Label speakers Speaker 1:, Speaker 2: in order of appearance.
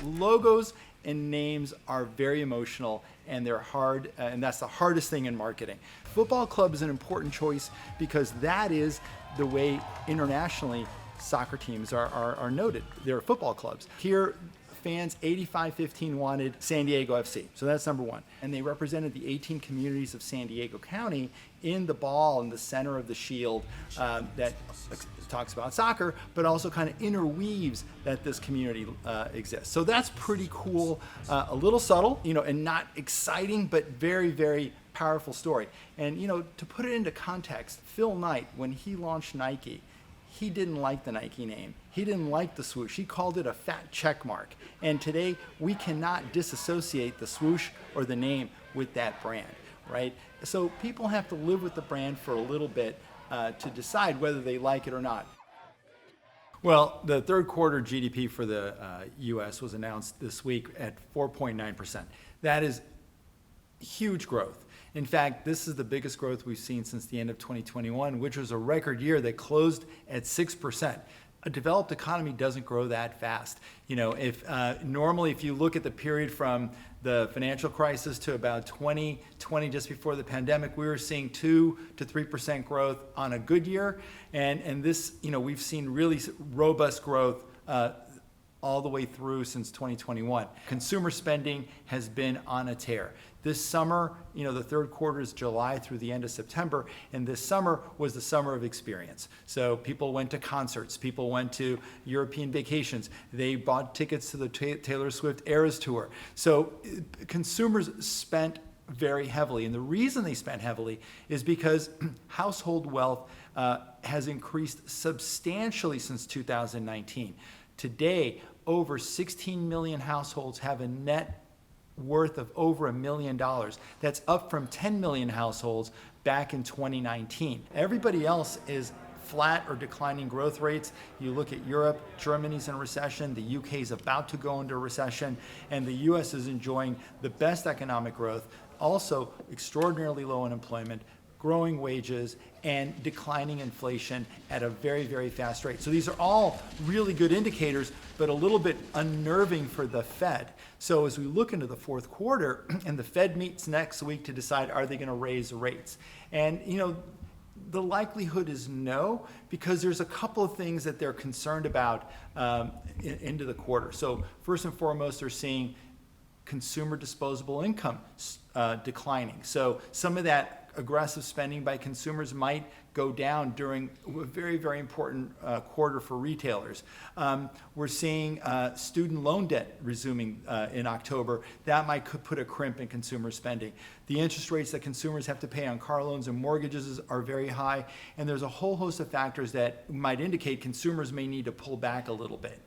Speaker 1: Logos and names are very emotional, and they're hard, and that's the hardest thing in marketing. Football club is an important choice because that is the way internationally soccer teams are noted. They're football clubs. Here, fans 8515 wanted San Diego FC. So that's number one. And they represented the 18 communities of San Diego County in the ball in the center of the shield that talks about soccer, but also kind of interweaves that this community exists. So that's pretty cool, a little subtle, and not exciting, but very, very powerful story. And, to put it into context, Phil Knight, when he launched Nike, he didn't like the Nike name. He didn't like the swoosh. He called it a fat check mark. And today, we cannot disassociate the swoosh or the name with that brand, right? So people have to live with the brand for a little bit to decide whether they like it or not. Well, the third quarter GDP for the U.S. was announced this week at 4.9%. That is huge growth. In fact, this is the biggest growth we've seen since the end of 2021, which was a record year that closed at 6%. A developed economy doesn't grow that fast. Normally, if you look at the period from the financial crisis to about 2020, just before the pandemic, we were seeing 2 to 3% growth on a good year. And this, we've seen really robust growth all the way through since 2021. Consumer spending has been on a tear. This summer, the third quarter is July through the end of September, and this summer was the summer of experience. So people went to concerts, people went to European vacations, they bought tickets to the Taylor Swift Eras Tour. So consumers spent very heavily, and the reason they spent heavily is because household wealth has increased substantially since 2019. Today, over 16 million households have a net worth of over $1 million. That's up from 10 million households back in 2019. Everybody else is flat or declining growth rates. You look at Europe, Germany's in recession, the UK is about to go into recession, and the US is enjoying the best economic growth, also extraordinarily low unemployment, growing wages, and declining inflation at a very, very fast rate. So these are all really good indicators, but a little bit unnerving for the Fed. So as we look into the fourth quarter, and the Fed meets next week to decide, are they going to raise rates? And, the likelihood is no, because there's a couple of things that they're concerned about into the quarter. So first and foremost, they're seeing consumer disposable income declining. So some of that aggressive spending by consumers might go down during a very, very important quarter for retailers. We're seeing student loan debt resuming in October. That might put a crimp in consumer spending. The interest rates that consumers have to pay on car loans and mortgages are very high, and there's a whole host of factors that might indicate consumers may need to pull back a little bit.